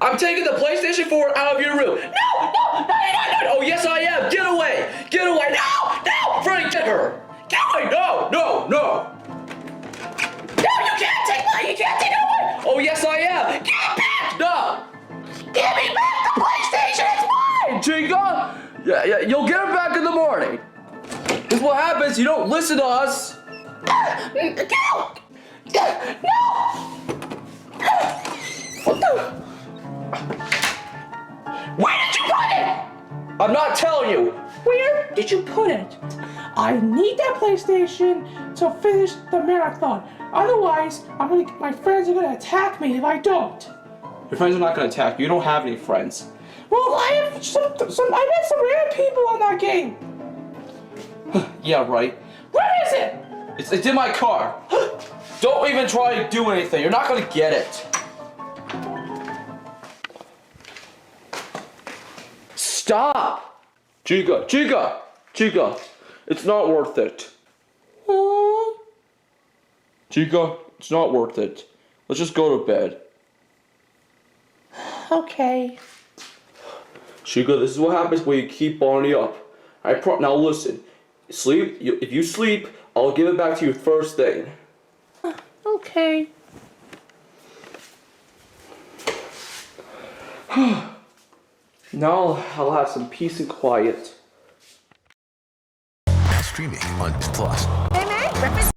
I'm taking the PlayStation 4 out of your room. No. Oh, yes, I am. Get away. No. Freddy, get her. Get away. No. No, you can't take it away. Oh, yes, I am. Get back. No. Give me back the PlayStation. It's mine. Chica. Yeah, you'll get it back in the morning. This is what happens. You don't listen to us. No. Where did you put it? I'm not telling you. Where did you put it? I need that PlayStation to finish the marathon. Otherwise, my friends are gonna attack me if I don't. Your friends are not gonna attack you. You don't have any friends. Well, I met some random people on that game. Yeah, right. Where is it? It's in my car. Don't even try to do anything. You're not gonna get it. Stop! Chica. It's not worth it. Chica, it's not worth it. Let's just go to bed. Okay. Chica, this is what happens when you keep Bonnie up. Now listen. Sleep. If you sleep, I'll give it back to you first thing. Okay. Now I'll have some peace and quiet. Streaming on Plus. Hey, man.